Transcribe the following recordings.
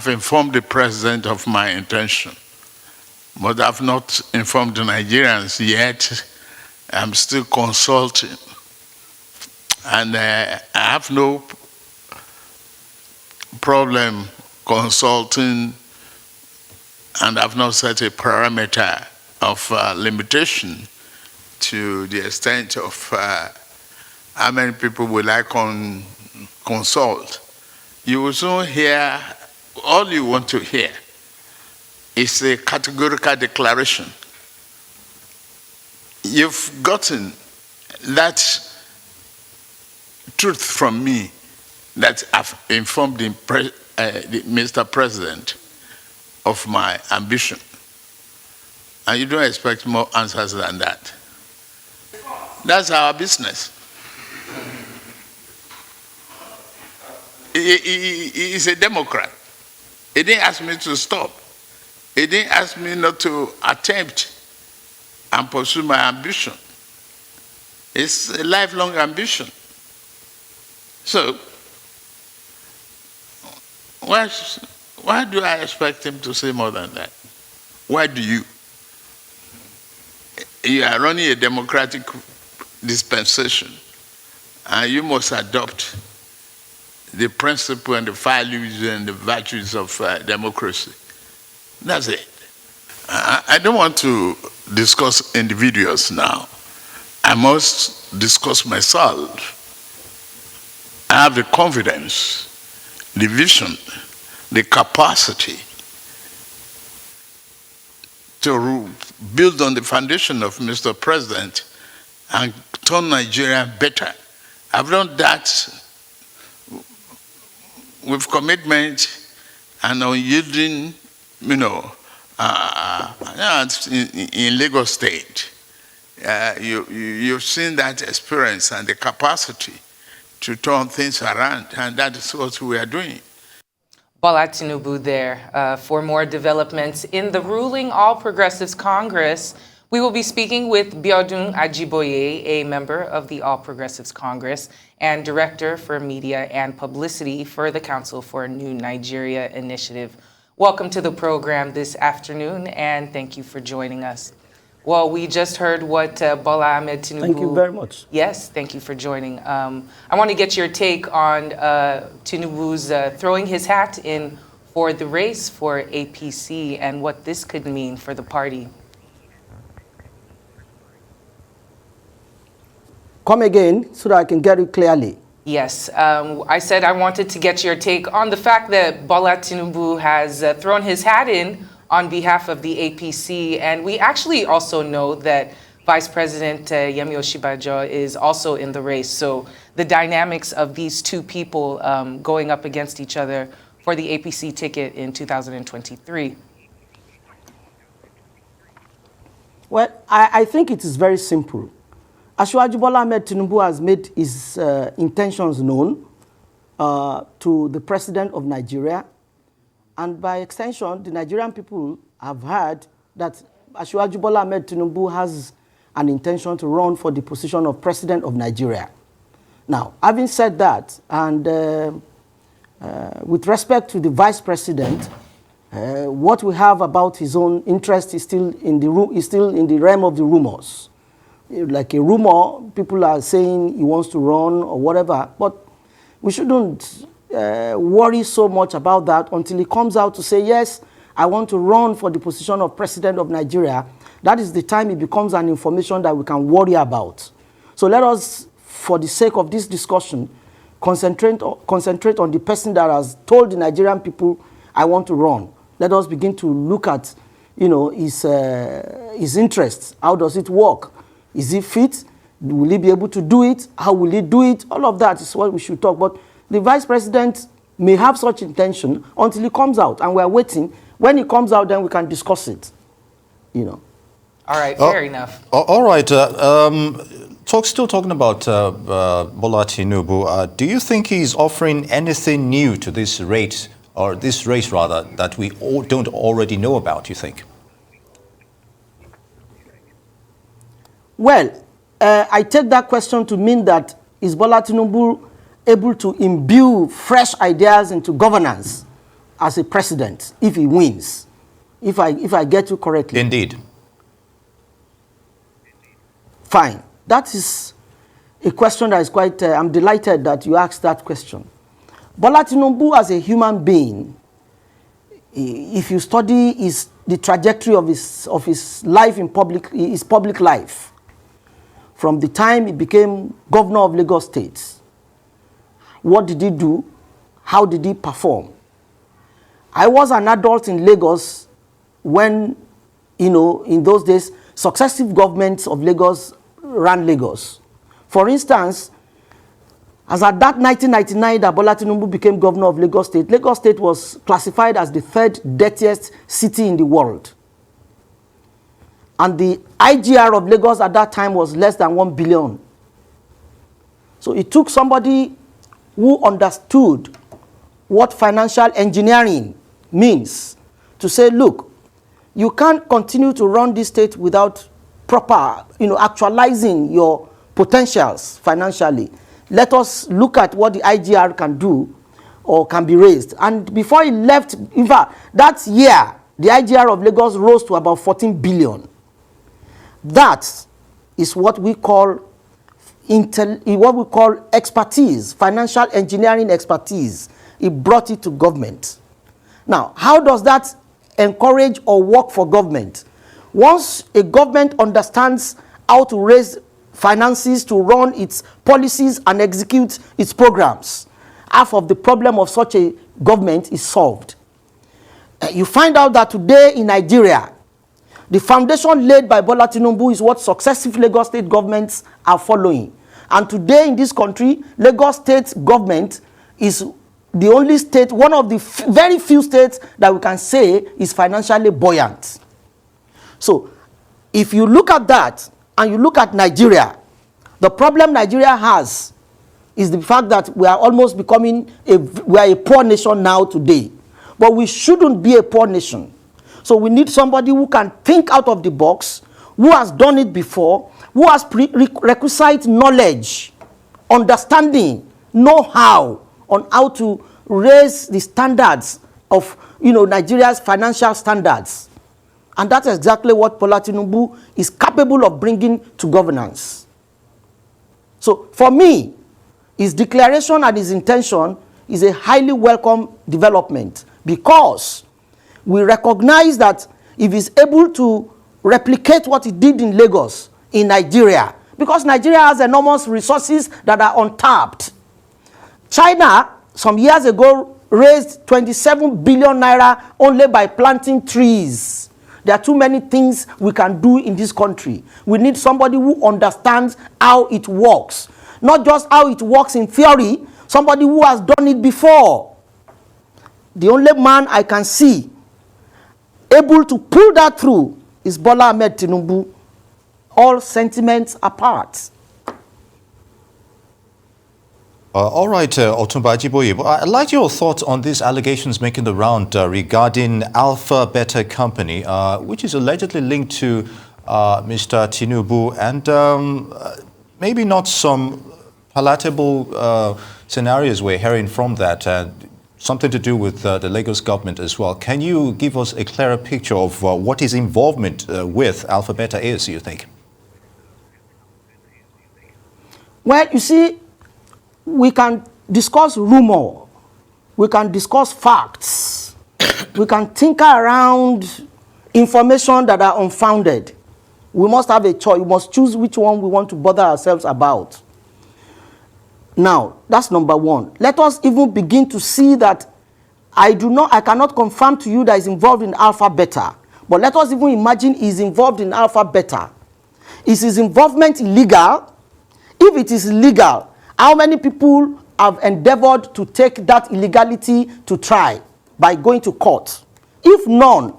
I've informed the president of my intention, but I've not informed the Nigerians yet. I'm still consulting. And I have no problem consulting, and I've not set a parameter of limitation to the extent of how many people will I consult. You will soon hear, all you want to hear is a categorical declaration. You've gotten that truth from me that I've informed the Mr. President of my ambition. And you don't expect more answers than that. That's our business. He's a Democrat. He didn't ask me to stop. He didn't ask me not to attempt and pursue my ambition. It's a lifelong ambition. So, why do I expect him to say more than that? Why do you? You are running a democratic dispensation, and you must adopt the principle and the values and the virtues of democracy. That's it. I don't want to discuss individuals now. I must discuss myself. I have the confidence, the vision, the capacity to build on the foundation of Mr. President and turn Nigeria better. I've done that with commitment and unyielding, in Lagos State. You've seen that experience and the capacity to turn things around, and that is what we are doing. Bola Tinubu there. For more developments in the ruling All Progressives Congress, we will be speaking with Biodun Ajiboye, a member of the All Progressives Congress and Director for Media and Publicity for the Council for a New Nigeria Initiative. Welcome to the program this afternoon, and thank you for joining us. Well, we just heard what Bola Ahmed Tinubu... Thank you very much. Yes, thank you for joining. I want to get your take on Tinubu's throwing his hat in for the race for APC and what this could mean for the party. Come again so that I can get it clearly. Yes, I said I wanted to get your take on the fact that Bola Tinubu has thrown his hat in on behalf of the APC, and we actually also know that Vice President Yemi Osinbajo is also in the race. So the dynamics of these two people going up against each other for the APC ticket in 2023. Well, I think it is very simple. Asiwaju Bola Ahmed Tinubu has made his intentions known to the President of Nigeria. And by extension, the Nigerian people have heard that Asiwaju Bola Ahmed Tinubu has an intention to run for the position of President of Nigeria. Now, having said that, and with respect to the Vice President, what we have about his own interest is still in the realm of the rumors. Like a rumor, people are saying he wants to run or whatever, but we shouldn't worry so much about that until he comes out to say, yes, I want to run for the position of President of Nigeria. That is the time it becomes an information that we can worry about. So let us, for the sake of this discussion, concentrate on the person that has told the Nigerian people, I want to run. Let us begin to look at, his interests. How does it work? Is he fit? Will he be able to do it? How will he do it? All of that is what we should talk about. The Vice President may have such intention until he comes out, and we're waiting. When he comes out, then we can discuss it, All right, fair enough. All right. Still talking about Bola Tinubu, do you think he's offering anything new to this race, or this race rather, that we don't already know about, you think? Well, I take that question to mean that is Bola Tinubu able to imbue fresh ideas into governance as a president if he wins, if I get you correctly. Indeed. Fine. That is a question that is quite, I'm delighted that you asked that question. Bola Tinubu as a human being, if you study the trajectory of his life in his public life, from the time he became governor of Lagos State, what did he do? How did he perform? I was an adult in Lagos when, in those days, successive governments of Lagos ran Lagos. For instance, as at that 1999 that Bola Tinubu became governor of Lagos State was classified as the third dirtiest city in the world. And the IGR of Lagos at that time was less than 1 billion. So it took somebody who understood what financial engineering means to say, look, you can't continue to run this state without proper, actualizing your potentials financially. Let us look at what the IGR can do or can be raised. And before he left, in fact, that year, the IGR of Lagos rose to about 14 billion. That is what we call expertise, financial engineering expertise. He brought it to government. Now, how does that encourage or work for government? Once a government understands how to raise finances to run its policies and execute its programs, half of the problem of such a government is solved. You find out that today in Nigeria, the foundation laid by Bola Tinubu is what successive Lagos State governments are following. And today in this country, Lagos State government is the only state, one of the very few states that we can say is financially buoyant. So if you look at that and you look at Nigeria, the problem Nigeria has is the fact that we are almost becoming we are a poor nation now today. But we shouldn't be a poor nation. So we need somebody who can think out of the box, who has done it before, who has requisite knowledge, understanding, know-how on how to raise the standards of Nigeria's financial standards. And that's exactly what Bola Tinubu is capable of bringing to governance. So for me, his declaration and his intention is a highly welcome development, because we recognize that if he's able to replicate what he did in Lagos, in Nigeria, because Nigeria has enormous resources that are untapped. China, some years ago, raised 27 billion naira only by planting trees. There are too many things we can do in this country. We need somebody who understands how it works. Not just how it works in theory, somebody who has done it before. The only man I can see able to pull that through is Bola Ahmed Tinubu, all sentiments apart. All right, Otunba Ajiboye, I'd like your thoughts on these allegations making the round regarding Alpha Beta Company, which is allegedly linked to Mr. Tinubu, and maybe not some palatable scenarios we're hearing from that, something to do with the Lagos government as well. Can you give us a clearer picture of what his involvement with Alpha Beta is, you think? Well, you see, we can discuss rumor, we can discuss facts, we can tinker around information that are unfounded. We must have a choice. We must choose which one we want to bother ourselves about. Now, that's number one. Let us even begin to see that I cannot confirm to you that he's involved in Alpha Beta, but let us even imagine he's involved in Alpha Beta. Is his involvement illegal? If it is legal, how many people have endeavored to take that illegality to try by going to court? If none,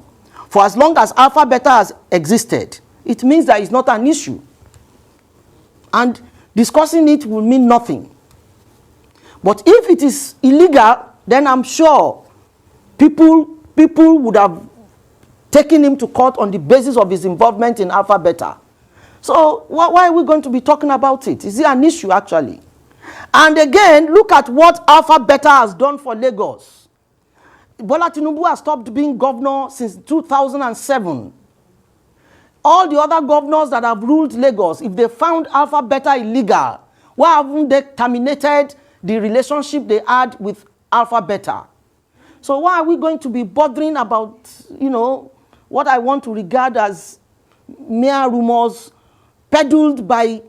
for as long as Alpha Beta has existed, it means that it's not an issue. And discussing it will mean nothing. But if it is illegal, then I'm sure people would have taken him to court on the basis of his involvement in Alpha Beta. So why are we going to be talking about it? Is it an issue actually? And again, look at what Alpha Beta has done for Lagos. Bola Tinubu has stopped being governor since 2007. All the other governors that have ruled Lagos, if they found Alpha Beta illegal, why haven't they terminated the relationship they had with Alpha Beta? So why are we going to be bothering about, what I want to regard as mere rumors peddled by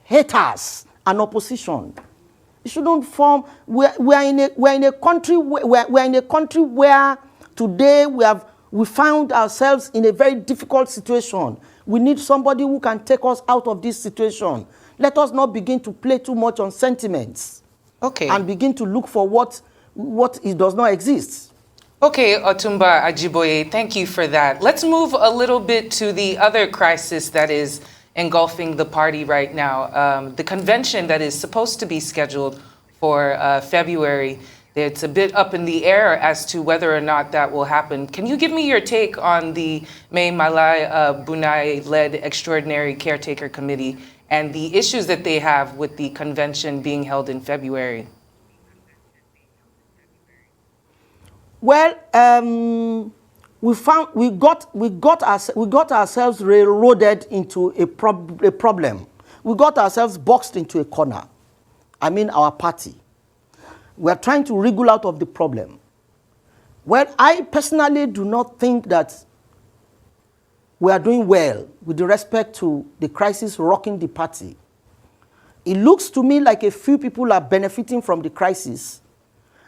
haters and opposition? It shouldn't form. We're in a country where today we found ourselves in a very difficult situation. We need somebody who can take us out of this situation. Let us not begin to play too much on sentiments. Okay. And begin to look for what it does not exist. Okay, Otumba Ajiboye, thank you for that. Let's move a little bit to the other crisis that is engulfing the party right now. The convention that is supposed to be scheduled for February. It's a bit up in the air as to whether or not that will happen. Can you give me your take on the May Malai Bunai-led Extraordinary Caretaker Committee and the issues that they have with the convention being held in February? Well, we got ourselves railroaded into a problem. We got ourselves boxed into a corner. I mean, our party. We are trying to wriggle out of the problem. Well, I personally do not think that we are doing well with respect to the crisis rocking the party. It looks to me like a few people are benefiting from the crisis,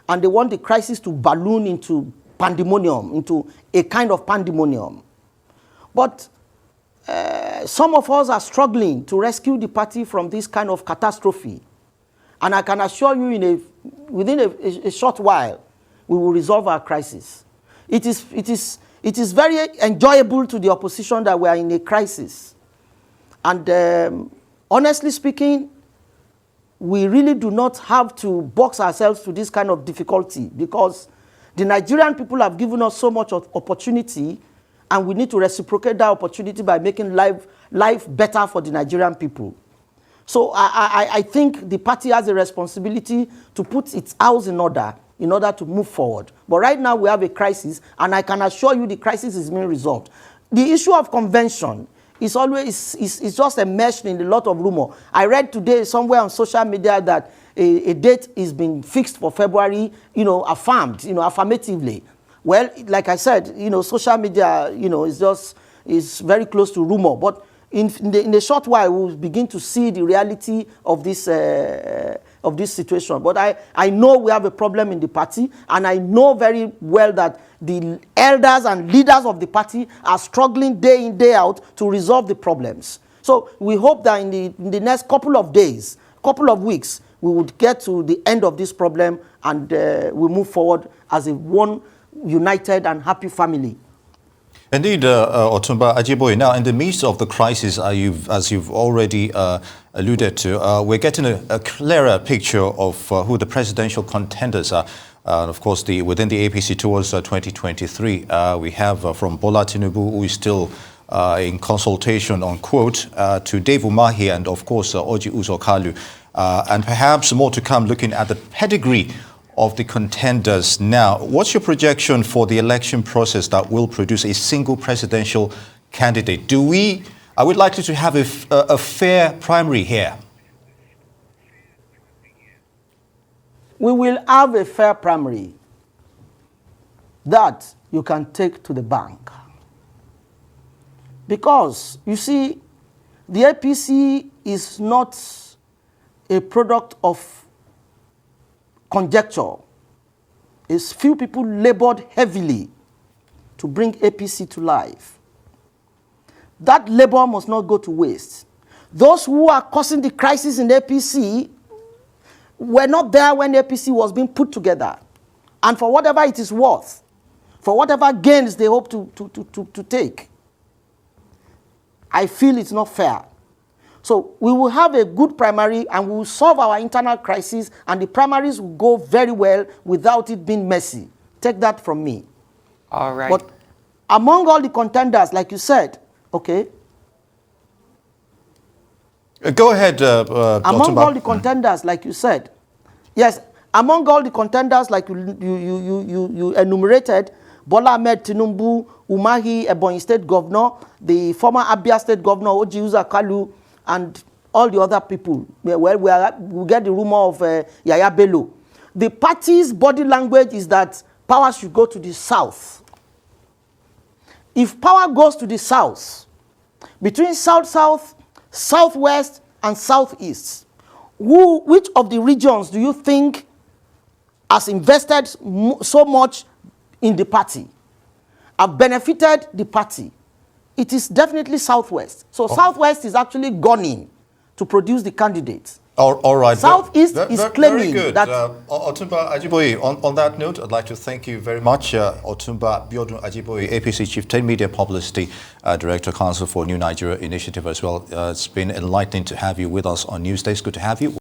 and they want the crisis to balloon into pandemonium, into a kind of pandemonium. But some of us are struggling to rescue the party from this kind of catastrophe. And I can assure you, within a short while, we will resolve our crisis. It is very enjoyable to the opposition that we are in a crisis. And honestly speaking, we really do not have to box ourselves to this kind of difficulty, because the Nigerian people have given us so much opportunity, and we need to reciprocate that opportunity by making life better for the Nigerian people. So I think the party has a responsibility to put its house in order to move forward. But right now we have a crisis, and I can assure you the crisis is being resolved. The issue of convention is just enmeshed in a lot of rumor. I read today somewhere on social media that a date is being fixed for February, affirmed, affirmatively. Well, like I said, social media, is very close to rumor. But in the short while, we'll begin to see the reality of this situation. But I know we have a problem in the party, and I know very well that the elders and leaders of the party are struggling day in, day out to resolve the problems. So we hope that in the next couple of days, couple of weeks, we would get to the end of this problem, and we move forward as a one united and happy family. Indeed, Otumba Ajiboye. Now, in the midst of the crisis, as you've already alluded to, we're getting a clearer picture of who the presidential contenders are. Of course, within the APC towards 2023, we have from Bola Tinubu, who is still in consultation, unquote, to Dave Umahi and, of course, Orji Uzor Kalu. And perhaps more to come, looking at the pedigree of the contenders now. What's your projection for the election process that will produce a single presidential candidate? Are we likely to have a fair primary here? We will have a fair primary that you can take to the bank. Because, you see, the APC is not a product of conjecture. It's few people labored heavily to bring APC to life. That labor must not go to waste. Those who are causing the crisis in APC were not there when APC was being put together. And for whatever it is worth, for whatever gains they hope to take, I feel it's not fair. So we will have a good primary, and we will solve our internal crisis, and the primaries will go very well without it being messy. Take that from me. All right. But among all the contenders, like you said, okay? Go ahead, Among all the contenders, like you said, yes, Among all the contenders, like you enumerated, Bola Ahmed Tinubu, Umahi, Ebonyi State Governor, the former Abia State Governor, Oji Uzor Kalu, and all the other people. Well, we get the rumor of Yaya Bello. The party's body language is that power should go to the south. If power goes to the south, between south-south, southwest, and southeast, which of the regions do you think has invested so much in the party, have benefited the party? It is definitely southwest. So southwest is actually gunning to produce the candidates. All right. Southeast is claiming very good. that... Otunba Ajiboye, on that note, I'd like to thank you very much. Otunba Biodun Ajiboye, APC Chief 10 Media Publicity Director, Council for New Nigeria Initiative as well. It's been enlightening to have you with us on Newsdays. Good to have you.